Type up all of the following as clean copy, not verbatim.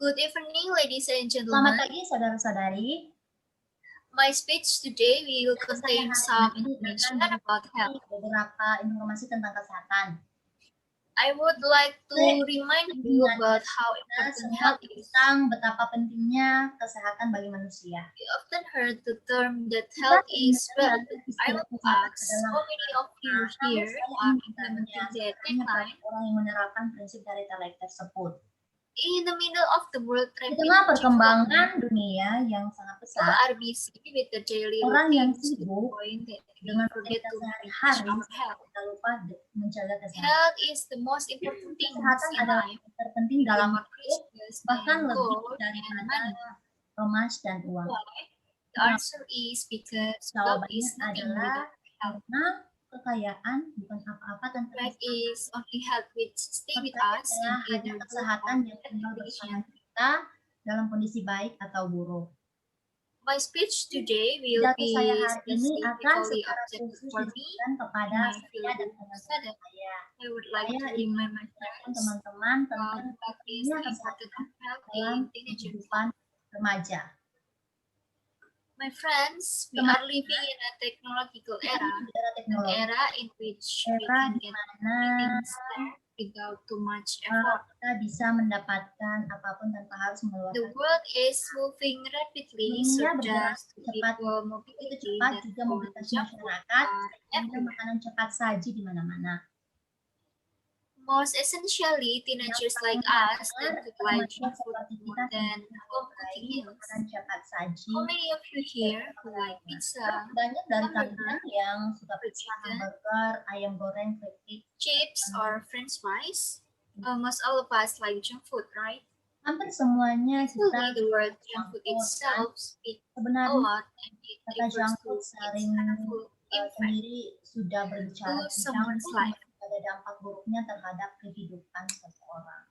Good evening, ladies and Selamat gentlemen. pagi, saudara-saudari. My speech today will contain some information about health. Beberapa informasi tentang kesehatan. I would like to remind you about how important health is. Tentang betapa pentingnya kesehatan bagi manusia. We often heard the term that health is wealth. I want to ask, how many of you here are implementing that tagline? Orang yang menerapkan prinsip dari tagline tersebut. In the middle of the world Di tengah perkembangan dunia yang sangat besar, are busy with the daily orang yang routines to the sibuk point that we dengan forget to sehari-hari manage our health. kita lupa menjaga kesehatan. Health is the most important thing Kesehatan in adalah life. yang terpenting dalam hidup, bahkan lebih Gold daripada and emas dan uang. why? The answer is because wealth is Jawabannya nothing adalah without health. karena kekayaan bukan apa-apa tanpa Life is only health which stay with Pertanyaan us adalah in hanya either good kesehatan or yang bad tinggal bersama condition. kita dalam kondisi baik atau buruk. My speech today will Pidato saya be hari ini akan specifically secara objective khusus for me. ditujukan kepada my saya fellow dan teman-teman student. saya. I would like Saya to ingin remind my mengingatkan friends teman-teman tentang what is pentingnya the importance kesehatan of health dalam in teenagers. kehidupan remaja. My friends, we are living in a technological era, an era in which we can get things done without too much effort. Kita bisa mendapatkan apapun tanpa harus The mengeluarkan. world is moving rapidly, so Dunia bergerak just cepat, people begitu mobility cepat that juga for mobilitas junk food masyarakat, are sehingga everywhere. makanan cepat saji di mana-mana. Most essentially, teenagers like us tend to like junk food more than home cooking meals. Makanan cepat saji. How many of you here who like pizza, Banyak dari kalian yang suka pizza, chicken, hamburger, ayam goreng, keripik, chips, or french fries? Almost all of us like junk food, right? hampir semuanya kita Actually, the word junk food itself speaks a sebenarnya lot, and it kata refers junk to food its sering harmful impact sendiri sudah berbicara to someone's life. pada dampak buruknya terhadap kehidupan seseorang.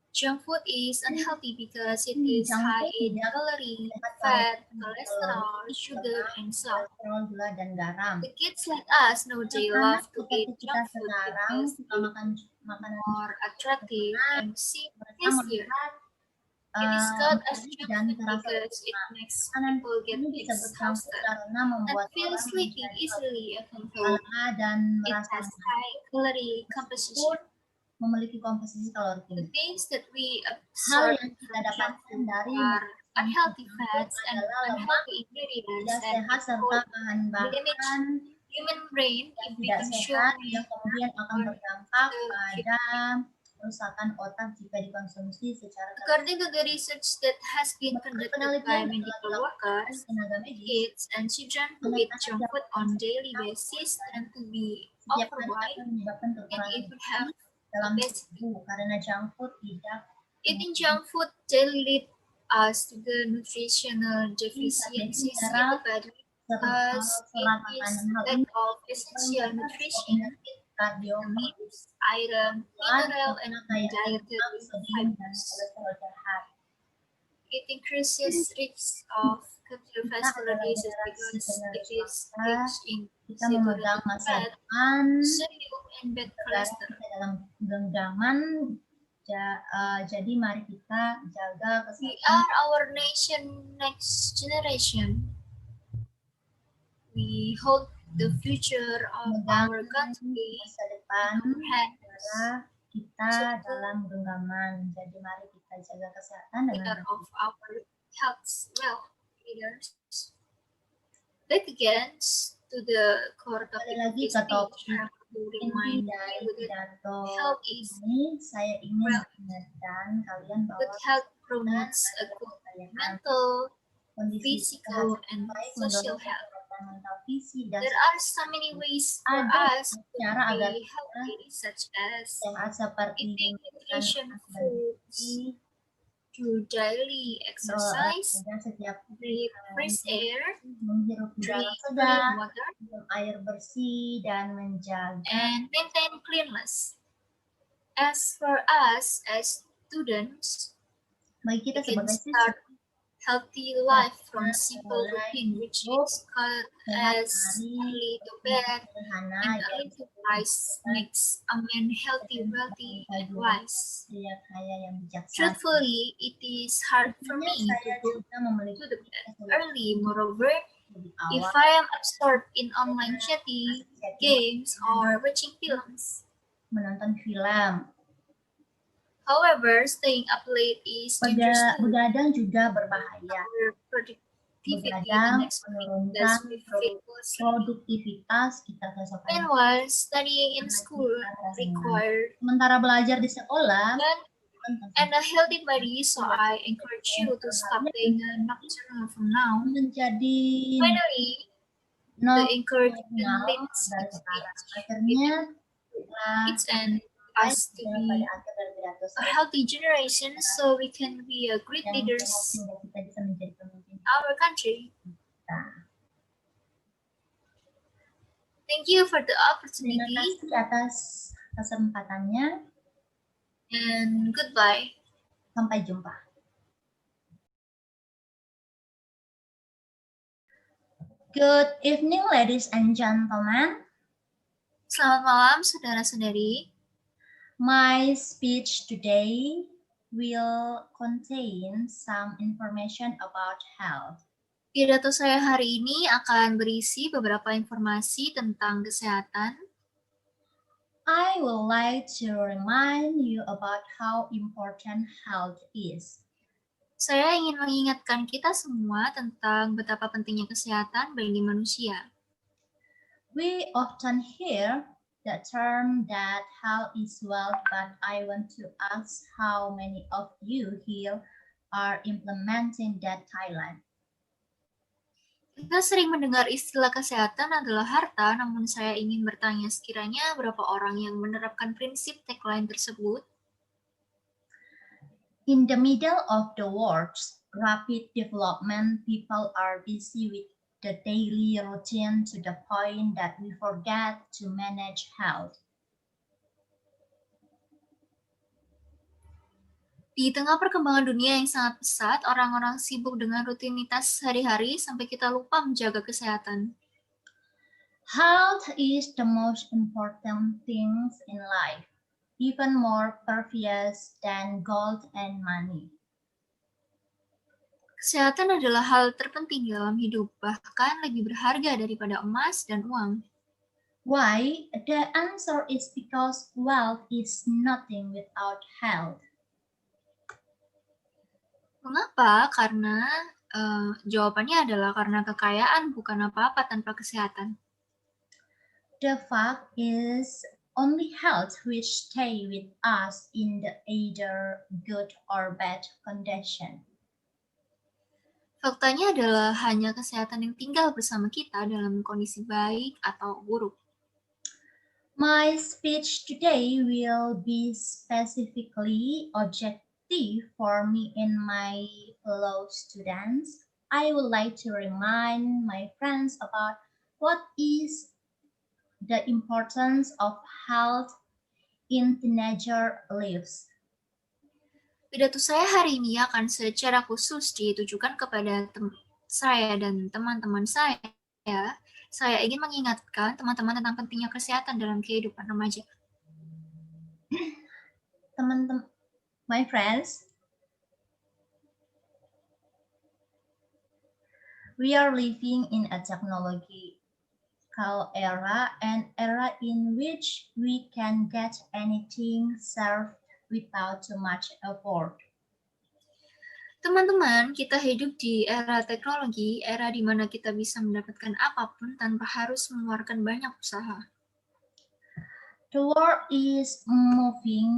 Junk food is unhealthy because it is high in calorie, fat, cholesterol, sugar, and salt. Kolesterol, gula, dan garam. The kids like us know they love to eat junk food because suka makan makanan more attractive and tastier. melihat It is called as dan junk food terasa because it makes makanan people get ini disebut junk food exhausted karena and membuat feel orang sleepy menjadi easily even though lelah dan it merasa has high calorie composition. memiliki komposisi kalori The tinggi. things that we Hal absorb yang kita from junk dapatkan food dari are unhealthy fats and unhealthy ingredients tidak and sehat serta bahan-bahan damage human brain if we tidak consume sehat it. yang kemudian akan berdampak pada kerusakan otak jika dikonsumsi secara According to the research that has been conducted by medical workers, tenaga medis, kids and children who eat junk food on daily basis tend to be setiap hari overweight akan menyebabkan and kekurangan even have dalam obesity. tubuh karena junk food tidak Eating junk food daily lead us to the nutritional deficiencies in the body because it is lack of essential nutrition, vitamins, iron, mineral, and dietary fibers. It increases risk of cardiovascular disease because it is rich in kita memegang masa fat, depan sodium, and bad cholesterol. dalam genggaman. Jadi mari kita jaga We kesehatan. are our nation next generation. We hold the future of our country Masa depan in our hands. adalah kita dalam genggaman. Jadi mari kita jaga kesehatan dengan Of our health well leaders. Back again to the core topic of this speech. I want to remind you that pidato health is ini saya ingin mengingatkan kalian good bahwa health promotes a good mental, kondisi physical, and baik social mendorong health. kesehatan mental, fisik, dan There are so many ways for ada us to cara agar be healthy, such as sehat seperti eating nutrition foods, do daily exercise, dan setiap breathe fresh air, menghirup udara drink segar, clean water, minum air bersih, dan menjaga and maintain cleanliness. As for us as students, bagi kita we can sebagai start siswa healthy life from simple routine, which is called as early to bed and early to rise, makes a man healthy, wealthy, and wise. Truthfully, it is hard for me to go to the bed early. Moreover, if I am absorbed in online chatting, games, or watching films. Menonton film. However, staying up late is dangerous too. Begadang juga berbahaya. Our productivity and Begadang experience menurunkan produktivitas kita keesokan. Meanwhile, studying in school required Sementara belajar di sekolah and a healthy body, so I encourage you to stop being a nocturnal from now. menjadi Finally, the encouragement leads akhirnya it's an us to be a healthy generation so we can be a great leaders in our country. Thank you for the Terima opportunity kasih atas kesempatannya. and goodbye. Sampai jumpa. Good evening, ladies and gentlemen. Selamat malam, saudara-saudari. My speech today will contain some information about health. Pidato saya hari ini akan berisi beberapa informasi tentang kesehatan. I would like to remind you about how important health is. Saya ingin mengingatkan kita semua tentang betapa pentingnya kesehatan bagi manusia. We often hear the term that health is wealth, but I want to ask how many of you here are implementing that Thailand. Kita sering mendengar istilah kesehatan adalah harta, namun saya ingin bertanya sekiranya berapa orang yang menerapkan prinsip tagline tersebut? In the middle of the world's rapid development, people are busy with the daily routine to the point that we forget to manage health. Di tengah perkembangan dunia yang sangat pesat, orang-orang sibuk dengan rutinitas sehari-hari sampai kita lupa menjaga kesehatan. Health is the most important thing in life, even more precious than gold and money. Kesehatan adalah hal terpenting dalam hidup, bahkan lebih berharga daripada emas dan uang. Why? The answer is because wealth is nothing without health. Mengapa? Karena jawabannya adalah karena kekayaan bukan apa-apa tanpa kesehatan. The fact is only health which stay with us in the either good or bad condition. Faktanya adalah hanya kesehatan yang tinggal bersama kita dalam kondisi baik atau buruk. My speech today will be specifically objective for me and my fellow students. I would like to remind my friends about what is the importance of health in teenager lives. Pidato saya hari ini akan secara khusus ditujukan kepada saya dan teman-teman saya. Saya ingin mengingatkan teman-teman tentang pentingnya kesehatan dalam kehidupan remaja. Teman-teman, my friends, we are living in a technological era, an era in which we can get anything served without too much effort. Teman-teman, kita hidup di era teknologi, era di mana kita bisa mendapatkan apapun tanpa harus mengeluarkan banyak usaha. The world is moving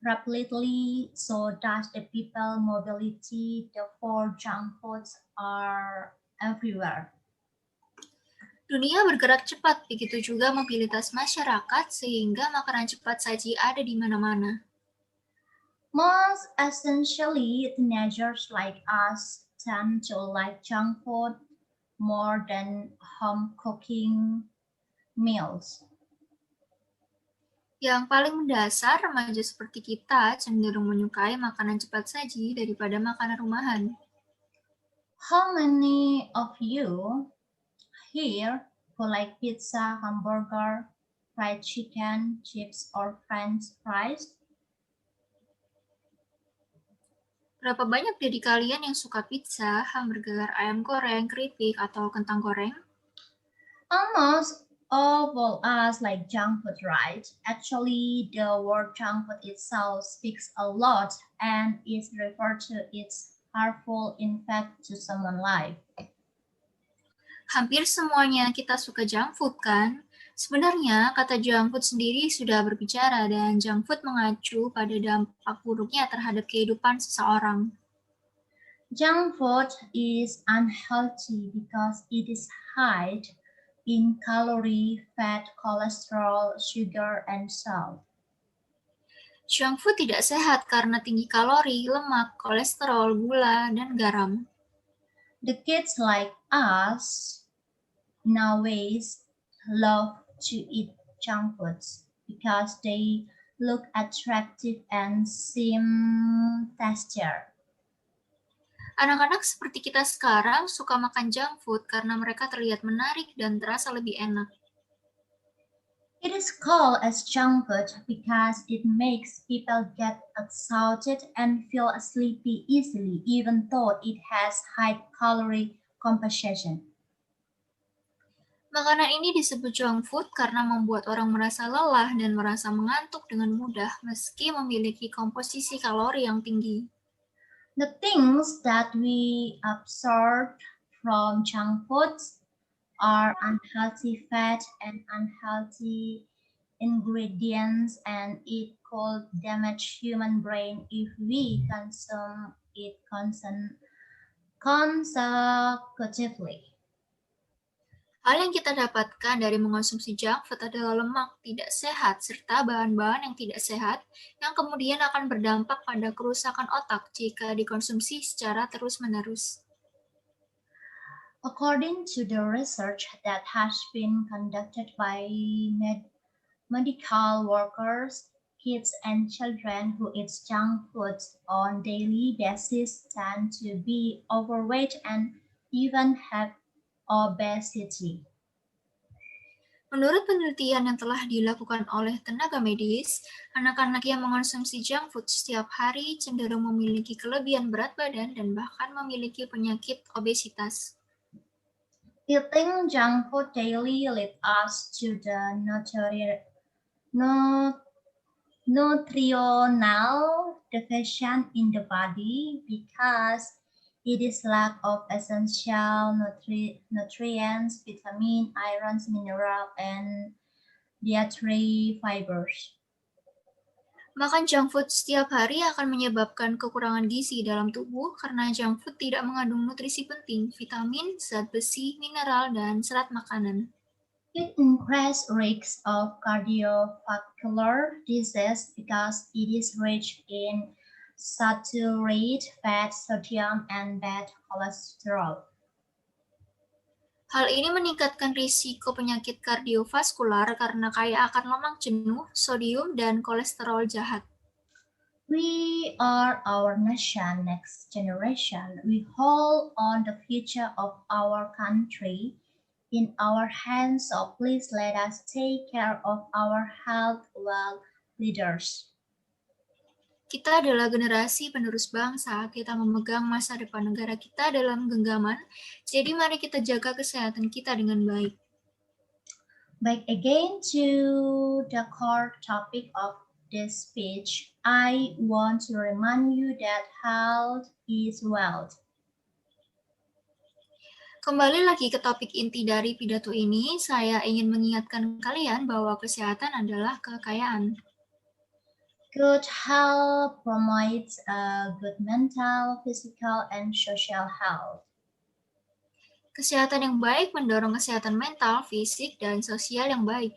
rapidly, so does the people mobility. Therefore, junk foods are everywhere. Dunia bergerak cepat, begitu juga mobilitas masyarakat, sehingga makanan cepat saji ada di mana-mana. Most essentially, teenagers like us tend to like junk food more than home cooking meals. Yang paling mendasar, remaja seperti kita cenderung menyukai makanan cepat saji daripada makanan rumahan. How many of you here who like pizza, hamburger, fried chicken, chips, or French fries? Berapa banyak dari kalian yang suka pizza, hamburger, ayam goreng, keripik, atau kentang goreng? Almost all of us like junk food, right? Actually, the word junk food itself speaks a lot and is referred to its harmful impact to someone's life. Hampir semuanya kita suka junk food, kan? Sebenarnya, kata junk food sendiri sudah berbicara dan junk food mengacu pada dampak buruknya terhadap kehidupan seseorang. Junk food is unhealthy because it is high in calorie, fat, cholesterol, sugar, and salt. Junk food tidak sehat karena tinggi kalori, lemak, kolesterol, gula, dan garam. The kids like us nowadays love to eat junk foods because they look attractive and seem tastier. Anak-anak seperti kita sekarang suka makan junk food karena mereka terlihat menarik dan terasa lebih enak. It is called as junk food because it makes people get exhausted and feel sleepy easily even though it has high calorie composition. Makanan ini disebut junk food karena membuat orang merasa lelah dan merasa mengantuk dengan mudah meski memiliki komposisi kalori yang tinggi. The things that we absorb from junk foods are unhealthy fat and unhealthy ingredients, and it could damage human brain if we consume it consecutively. Hal yang kita dapatkan dari mengonsumsi junk food adalah lemak tidak sehat serta bahan-bahan yang tidak sehat yang kemudian akan berdampak pada kerusakan otak jika dikonsumsi secara terus-menerus. According to the research that has been conducted by medical workers, kids and children who eat junk foods on daily basis tend to be overweight and even have obesity. Menurut penelitian yang telah dilakukan oleh tenaga medis, anak-anak yang mengonsumsi junk food setiap hari cenderung memiliki kelebihan berat badan dan bahkan memiliki penyakit obesitas. Eating junk food daily leads us to the nutritional deficient in the body because it is lack of essential nutrients, vitamin, iron, mineral, and dietary fibers. Makan junk food setiap hari akan menyebabkan kekurangan gizi dalam tubuh karena junk food tidak mengandung nutrisi penting, vitamin, zat besi, mineral, dan serat makanan. It increases risks of cardiovascular disease because it is rich in saturated fat, sodium, and bad cholesterol. Hal ini meningkatkan risiko penyakit kardiovaskular karena kaya akan lemak jenuh, sodium, dan kolesterol jahat. We are our nation, next generation. We hold on the future of our country in our hands, so please let us take care of our health well leaders. Kita adalah generasi penerus bangsa, kita memegang masa depan negara kita dalam genggaman, jadi mari kita jaga kesehatan kita dengan baik. Back again to the core topic of this speech, I want to remind you that health is wealth. Kembali lagi ke topik inti dari pidato ini, saya ingin mengingatkan kalian bahwa kesehatan adalah kekayaan. Good health promotes a good mental, physical, and social health. Kesehatan yang baik mendorong kesehatan mental, fisik, dan sosial yang baik.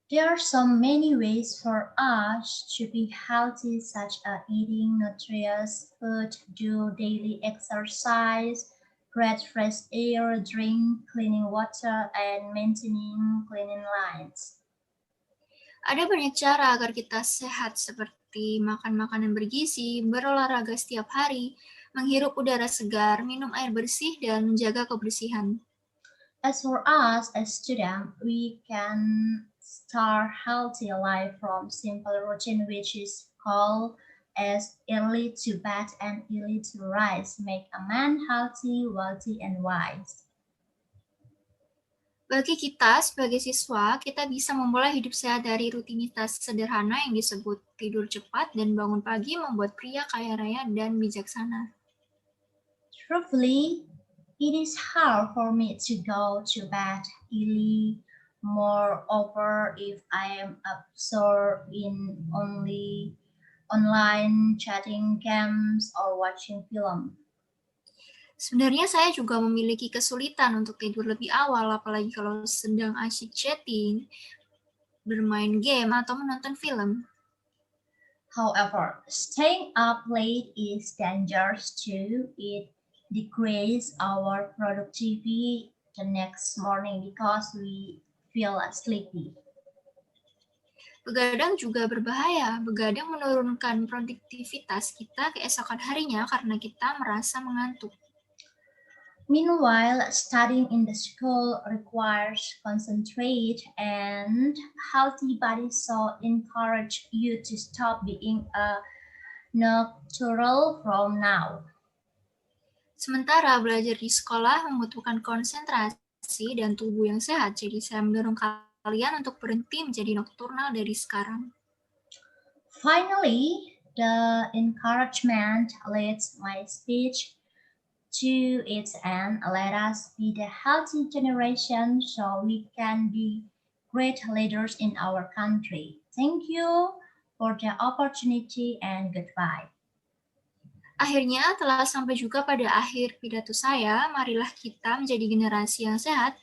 There are so many ways for us to be healthy, such as eating nutritious food, do daily exercise, breathe fresh air, drink clean water, and maintaining clean lines. Ada banyak cara agar kita sehat seperti makan makanan bergizi, berolahraga setiap hari, menghirup udara segar, minum air bersih, dan menjaga kebersihan. As for us as students, we can start healthy life from simple routine which is called as early to bed and early to rise. Make a man healthy, wealthy, and wise. Bagi kita sebagai siswa, kita bisa memulai hidup sehat dari rutinitas sederhana yang disebut tidur cepat dan bangun pagi membuat pria kaya raya dan bijaksana. Truthfully, it is hard for me to go to bed early. Moreover, if I am absorbed in only online chatting games or watching film. Sebenarnya saya juga memiliki kesulitan untuk tidur lebih awal, apalagi kalau sedang asyik chatting, bermain game, atau menonton film. However, staying up late is dangerous too. It decreases our productivity the next morning because we feel sleepy. Begadang juga berbahaya. Begadang menurunkan produktivitas kita keesokan harinya karena kita merasa mengantuk. Meanwhile, studying in the school requires concentrate and healthy body, so encourage you to stop being a nocturnal from now. Sementara belajar di sekolah membutuhkan konsentrasi dan tubuh yang sehat, jadi saya mendorong kalian untuk berhenti menjadi nokturnal dari sekarang. Finally, the encouragement leads my speech to its end. Let us be the healthy generation so we can be great leaders in our country. Thank you for the opportunity and goodbye. Akhirnya telah sampai juga pada akhir pidato saya, marilah kita menjadi generasi yang sehat,